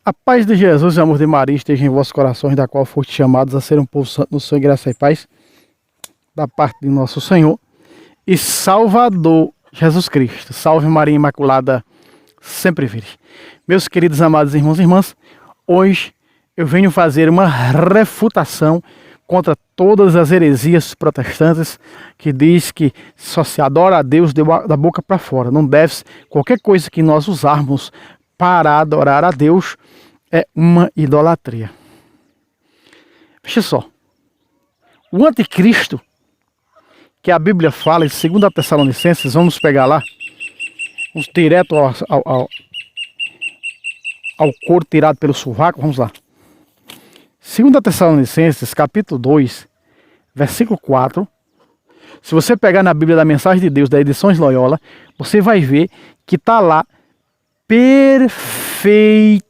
A paz de Jesus e o amor de Maria esteja em vossos corações, da qual foste chamados a ser um povo santo no Senhor, graça e paz, da parte de nosso Senhor e Salvador Jesus Cristo. Salve Maria Imaculada, sempre virgem. Meus queridos amados irmãos e irmãs, hoje eu venho fazer uma refutação contra todas as heresias protestantes que diz que só se adora a Deus da boca para fora. Não deve, qualquer coisa que nós usarmos para adorar a Deus é uma idolatria. Veja só, o anticristo, que a Bíblia fala em 2 Tessalonicenses, vamos pegar lá, vamos direto ao couro tirado pelo sovaco, vamos lá. 2 Tessalonicenses, capítulo 2, versículo 4. Se você pegar na Bíblia da Mensagem de Deus, da Edições Loyola, você vai ver que está lá perfeitamente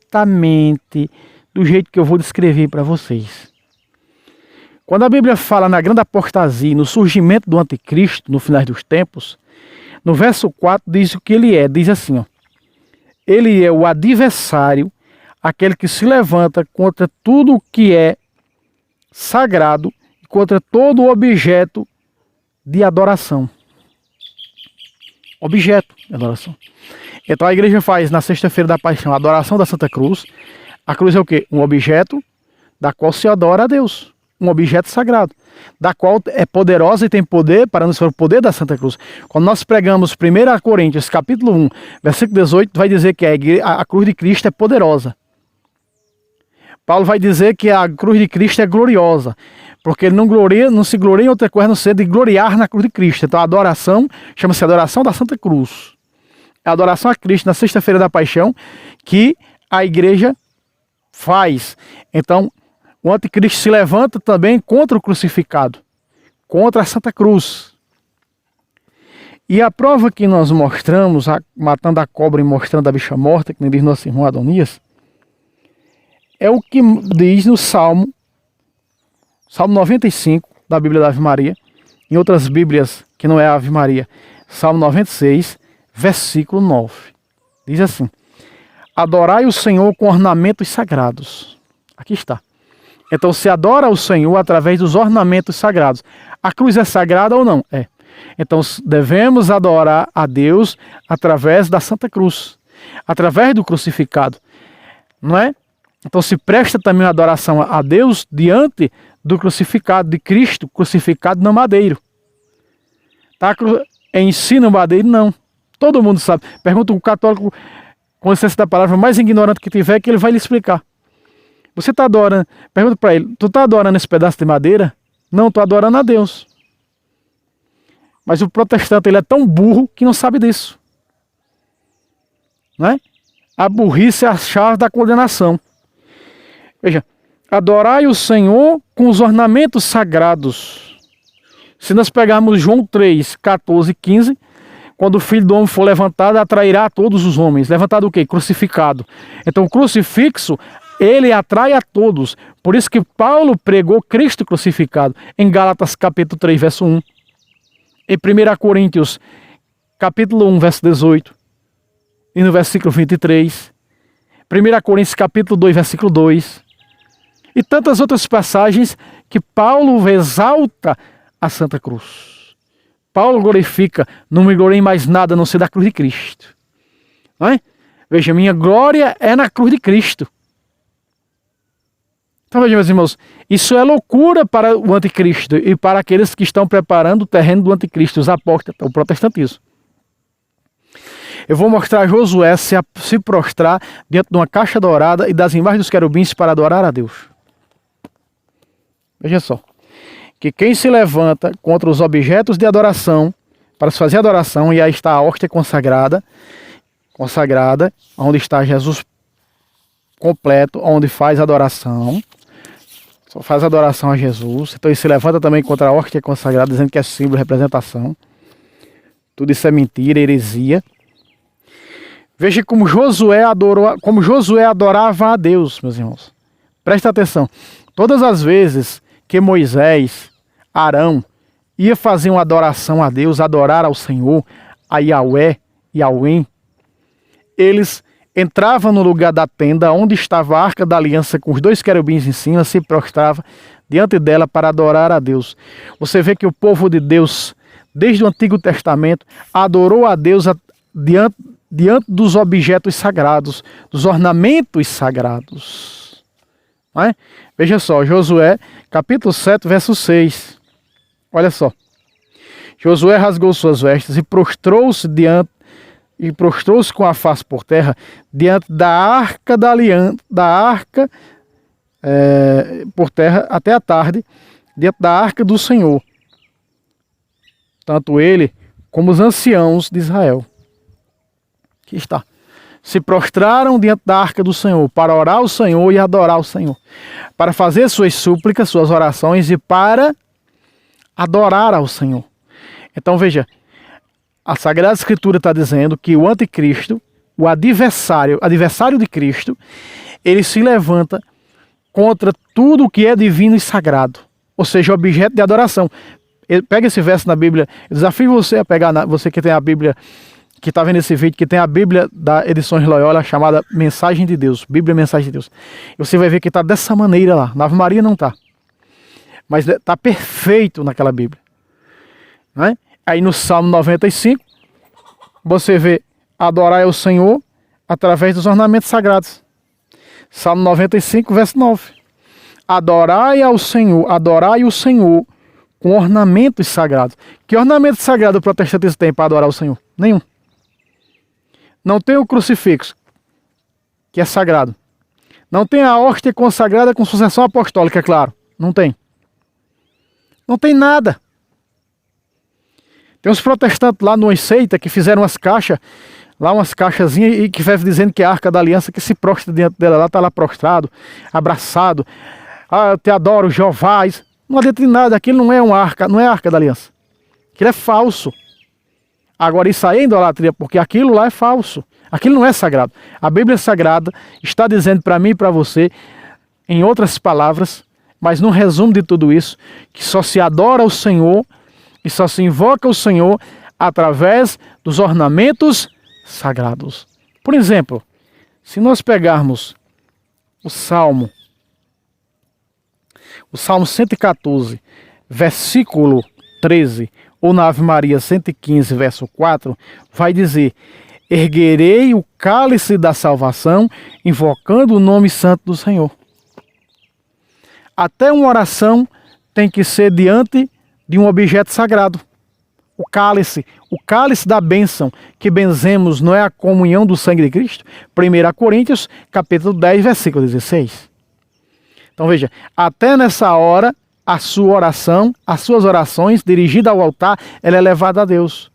do jeito que eu vou descrever para vocês. Quando a Bíblia fala na grande apostasia, no surgimento do anticristo, no final dos tempos, no verso 4 diz o que ele é. Diz assim, ó: ele é o adversário, aquele que se levanta contra tudo o que é sagrado, contra todo objeto de adoração. Objeto de adoração. Então a igreja faz na sexta-feira da paixão a adoração da Santa Cruz. A cruz é o quê? Um objeto da qual se adora a Deus. Um objeto sagrado, da qual é poderosa e tem poder para nos ver o poder da Santa Cruz. Quando nós pregamos 1 Coríntios, capítulo 1, versículo 18, vai dizer que a cruz de Cristo é poderosa. Paulo vai dizer que a cruz de Cristo é gloriosa, porque ele não se gloria em outra coisa, não ser de gloriar na cruz de Cristo. Então a adoração chama-se adoração da Santa Cruz. É a adoração a Cristo na sexta-feira da paixão que a igreja faz. Então o anticristo se levanta também contra o crucificado, contra a Santa Cruz. E a prova que nós mostramos, matando a cobra e mostrando a bicha morta, que nem diz nosso irmão Adonias, é o que diz no Salmo 95 da Bíblia da Ave Maria, em outras Bíblias que não é a Ave Maria, Salmo 96, versículo 9. Diz assim: adorai o Senhor com ornamentos sagrados. Aqui está. Então se adora o Senhor através dos ornamentos sagrados. A cruz é sagrada ou não? É. Então devemos adorar a Deus através da Santa Cruz, através do crucificado, não é? Então se presta também a adoração a Deus diante do crucificado, de Cristo crucificado no madeiro. Tá? Em si no madeiro não. Todo mundo sabe. Pergunta um católico com licença da palavra mais ignorante que tiver, que ele vai lhe explicar. Você está adorando, pergunta para ele, tu está adorando esse pedaço de madeira? Não, estou adorando a Deus. Mas o protestante ele é tão burro que não sabe disso. Não é? A burrice é a chave da condenação. Veja, adorai o Senhor com os ornamentos sagrados. Se nós pegarmos João 3, 14 e 15, quando o Filho do Homem for levantado, atrairá a todos os homens. Levantado o quê? Crucificado. Então o crucifixo, ele atrai a todos. Por isso que Paulo pregou Cristo crucificado em Gálatas capítulo 3, verso 1. Em 1 Coríntios capítulo 1, verso 18. E no versículo 23. 1 Coríntios capítulo 2, versículo 2. E tantas outras passagens que Paulo exalta a Santa Cruz. Paulo glorifica, não me gloriei mais nada a não ser da cruz de Cristo. Não é? Veja, minha glória é na cruz de Cristo. Então veja, meus irmãos, isso é loucura para o anticristo e para aqueles que estão preparando o terreno do anticristo, os apóstatas, o protestantismo. Eu vou mostrar Josué se prostrar diante de uma caixa dourada e das imagens dos querubins para adorar a Deus. Veja só, que quem se levanta contra os objetos de adoração, para se fazer adoração, e aí está a hóstia consagrada, onde está Jesus completo, onde faz adoração, só faz adoração a Jesus. Então ele se levanta também contra a hóstia consagrada, dizendo que é símbolo, representação. Tudo isso é mentira, heresia. Veja como Josué adorava a Deus, meus irmãos. Presta atenção. Todas as vezes que Moisés, Arão, ia fazer uma adoração a Deus, adorar ao Senhor, a Yahweh, Yahweh, eles entrava no lugar da tenda onde estava a Arca da Aliança com os 2 querubins em cima, se prostrava diante dela para adorar a Deus. Você vê que o povo de Deus, desde o Antigo Testamento, adorou a Deus diante dos objetos sagrados, dos ornamentos sagrados. Não é? Veja só, Josué, capítulo 7, verso 6. Olha só. Josué rasgou suas vestes e prostrou-se com a face por terra diante da arca da aliança, por terra até a tarde, diante da arca do Senhor. Tanto ele como os anciãos de Israel. Aqui está. Se prostraram diante da arca do Senhor para orar ao Senhor e adorar o Senhor, para fazer suas súplicas, suas orações e para adorar ao Senhor. Então veja, a Sagrada Escritura está dizendo que o anticristo, o adversário de Cristo, ele se levanta contra tudo que é divino e sagrado, ou seja, objeto de adoração. Pega esse verso na Bíblia, eu desafio você a pegar, você que tem a Bíblia, que está vendo esse vídeo, que tem a Bíblia da Edições Loyola, chamada Mensagem de Deus, Bíblia Mensagem de Deus. E você vai ver que está dessa maneira lá. Na Ave Maria não está, mas está perfeito naquela Bíblia. Não é? Aí no Salmo 95, você vê adorar ao Senhor através dos ornamentos sagrados. Salmo 95, verso 9. Adorai o Senhor com ornamentos sagrados. Que ornamento sagrado o protestantismo tem para adorar o Senhor? Nenhum. Não tem o crucifixo, que é sagrado. Não tem a hóstia consagrada com sucessão apostólica, é claro. Não tem. Não tem nada. Tem uns protestantes lá numa seita que fizeram umas caixas, lá umas caixazinhas, e que vai dizendo que é a Arca da Aliança, que se prostra diante dela lá, está lá prostrado, abraçado. Ah, eu te adoro, Jeová. Não adianta de nada, aquilo não é uma arca, não é a Arca da Aliança. Aquilo é falso. Agora isso aí é idolatria, porque aquilo lá é falso. Aquilo não é sagrado. A Bíblia Sagrada está dizendo para mim e para você, em outras palavras, mas no resumo de tudo isso, que só se adora o Senhor e só se invoca o Senhor através dos ornamentos sagrados. Por exemplo, se nós pegarmos o Salmo 114, versículo 13, ou na Ave Maria 115, verso 4, vai dizer: erguerei o cálice da salvação, invocando o nome santo do Senhor. Até uma oração tem que ser diante de um objeto sagrado. O cálice da bênção, que benzemos, não é a comunhão do sangue de Cristo? 1 Coríntios, capítulo 10, versículo 16. Então veja, até nessa hora, a sua oração, as suas orações dirigidas ao altar, ela é levada a Deus.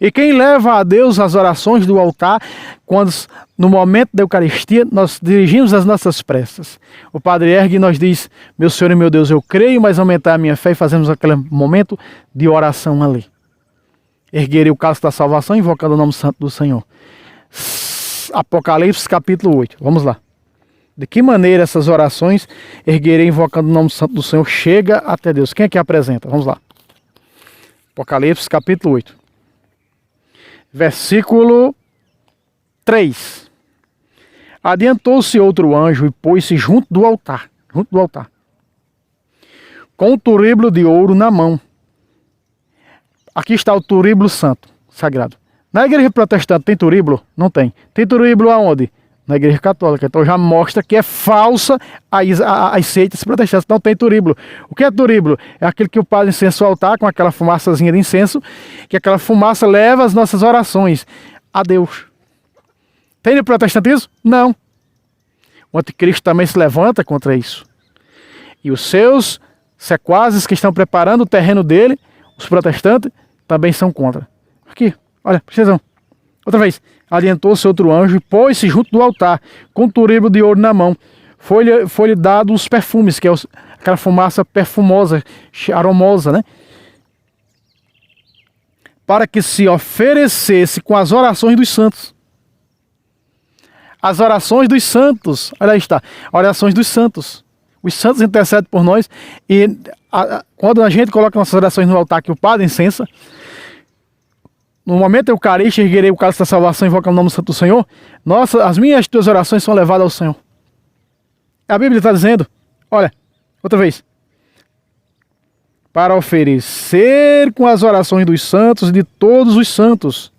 E quem leva a Deus as orações do altar, quando no momento da Eucaristia nós dirigimos as nossas preces. O Padre ergue e nos diz: meu Senhor e meu Deus, eu creio, mas aumentar a minha fé, e fazemos aquele momento de oração ali. Erguerei o cálice da salvação, invocando o nome santo do Senhor. Apocalipse capítulo 8, vamos lá. De que maneira essas orações, erguerei invocando o nome santo do Senhor, chega até Deus? Quem é que apresenta? Vamos lá. Apocalipse capítulo 8. Versículo 3. Adiantou-se outro anjo e pôs-se junto do altar, com um turíbulo de ouro na mão. Aqui está o turíbulo santo, sagrado. Na igreja protestante tem turíbulo? Não tem. Tem turíbulo aonde? Na igreja católica. Então já mostra que é falsa as seitas protestantes. Não tem turíbulo. O que é turíbulo? É aquele que o padre incensa o altar com aquela fumaçazinha de incenso, que aquela fumaça leva as nossas orações a Deus. Tem no protestantismo? Não. O anticristo também se levanta contra isso. E os seus sequazes que estão preparando o terreno dele, os protestantes, também são contra. Aqui, olha, precisam. Outra vez. Adiantou-se outro anjo e pôs-se junto do altar, com um turíbulo de ouro na mão. Foi-lhe dado os perfumes, que é aquela fumaça perfumosa, aromosa, né? Para que se oferecesse com as orações dos santos. As orações dos santos, olha aí está, orações dos santos. Os santos intercedem por nós, e quando a gente coloca nossas orações no altar que o padre incensa, no momento eucarístico, erguerei o cálice da salvação e invocar o nome do Santo Senhor. Nossa, as minhas e tuas orações são levadas ao Senhor. A Bíblia está dizendo, olha, outra vez. Para oferecer com as orações dos santos e de todos os santos,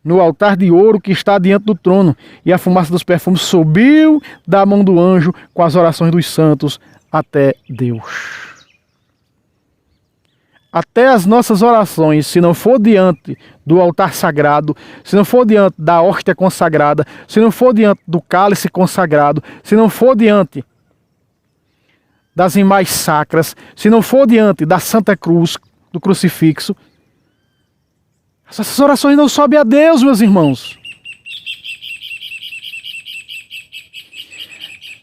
no altar de ouro que está diante do trono, e a fumaça dos perfumes subiu da mão do anjo com as orações dos santos até Deus. Até as nossas orações, se não for diante do altar sagrado, se não for diante da hóstia consagrada, se não for diante do cálice consagrado, se não for diante das imagens sacras, se não for diante da Santa Cruz, do crucifixo, essas orações não sobem a Deus, meus irmãos.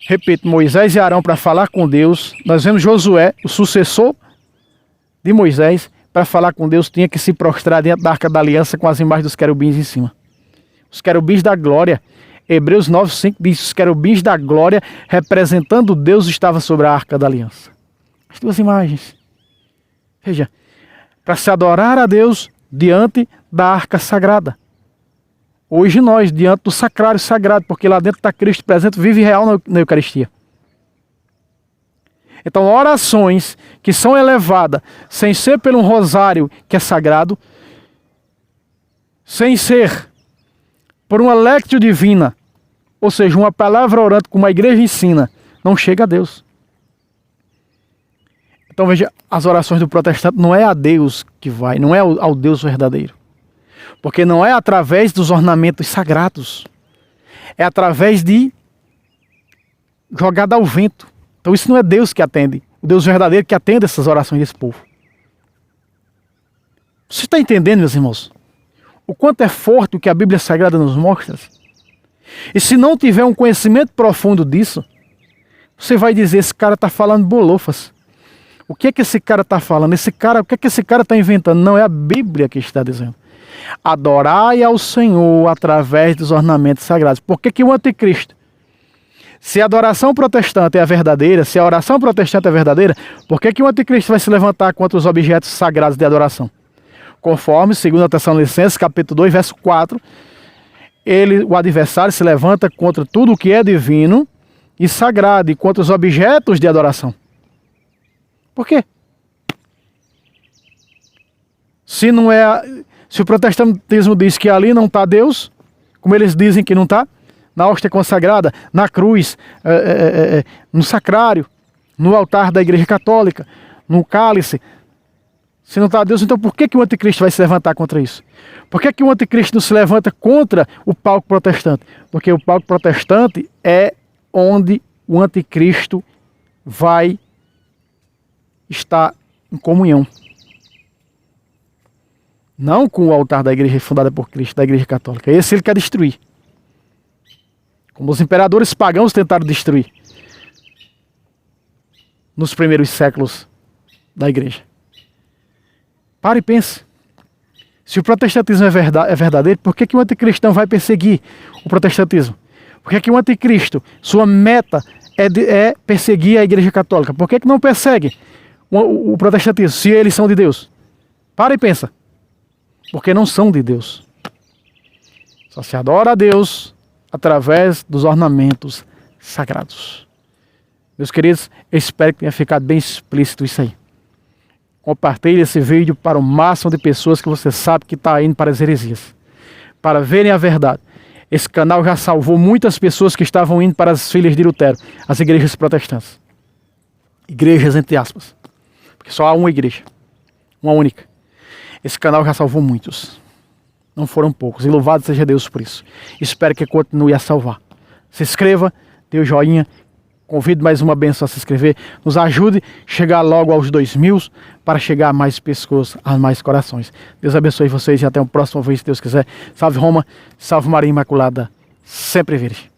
Repito, Moisés e Arão para falar com Deus. Nós vemos Josué, o sucessor de Moisés, para falar com Deus, tinha que se prostrar diante da Arca da Aliança com as imagens dos querubins em cima. Os querubins da glória. Hebreus 9:5 diz que os querubins da glória, representando Deus, estavam sobre a Arca da Aliança. As duas imagens. Veja, para se adorar a Deus diante da Arca Sagrada. Hoje nós, diante do Sacrário Sagrado, porque lá dentro está Cristo presente, vive real na Eucaristia. Então, orações que são elevadas sem ser pelo um rosário que é sagrado, sem ser por uma lectio divina, ou seja, uma palavra orante como a igreja ensina, não chega a Deus. Então veja, as orações do protestante não é a Deus que vai, não é ao Deus verdadeiro. Porque não é através dos ornamentos sagrados, é através de jogada ao vento. Então isso não é Deus que atende, o Deus verdadeiro que atende essas orações desse povo. Você está entendendo, meus irmãos? O quanto é forte o que a Bíblia Sagrada nos mostra? E se não tiver um conhecimento profundo disso, você vai dizer, esse cara está falando bolofas. O que é que esse cara está falando? O que é que esse cara está inventando? Não, é a Bíblia que está dizendo. Adorai ao Senhor através dos ornamentos sagrados. Por que o anticristo? Se a adoração protestante é a verdadeira, se a oração protestante é verdadeira, por que o anticristo vai se levantar contra os objetos sagrados de adoração? Conforme 2 Tessalonicenses, capítulo 2, verso 4, o adversário se levanta contra tudo o que é divino e sagrado e contra os objetos de adoração. Por quê? Se o protestantismo diz que ali não está Deus, como eles dizem que não está, na hóstia consagrada, na cruz, no sacrário, no altar da Igreja Católica, no cálice, se não está Deus, então por que o anticristo vai se levantar contra isso? Por que o anticristo não se levanta contra o palco protestante? Porque o palco protestante é onde o anticristo vai estar em comunhão. Não com o altar da igreja fundada por Cristo, da Igreja Católica. Esse ele quer destruir. Como os imperadores pagãos tentaram destruir nos primeiros séculos da igreja. Pare e pense. Se o protestantismo é verdadeiro, por que o anticristão vai perseguir o protestantismo? Por que o anticristo, sua meta é perseguir a Igreja Católica? Por que não persegue o protestantismo, se eles são de Deus? Para e pensa. Porque não são de Deus. Só se adora a Deus através dos ornamentos sagrados. Meus queridos, eu espero que tenha ficado bem explícito isso aí. Compartilhe esse vídeo para o máximo de pessoas que você sabe que está indo para as heresias, para verem a verdade. Esse canal já salvou muitas pessoas que estavam indo para as filhas de Lutero, as igrejas protestantes. Igrejas entre aspas. Porque só há uma igreja, uma única. Esse canal já salvou muitos. Não foram poucos. E louvado seja Deus por isso. Espero que continue a salvar. Se inscreva, dê o joinha. Convido mais uma bênção a se inscrever. Nos ajude a chegar logo aos 2000 para chegar a mais pessoas, a mais corações. Deus abençoe vocês e até o próximo vídeo, se Deus quiser. Salve Roma, salve Maria Imaculada, sempre virgem.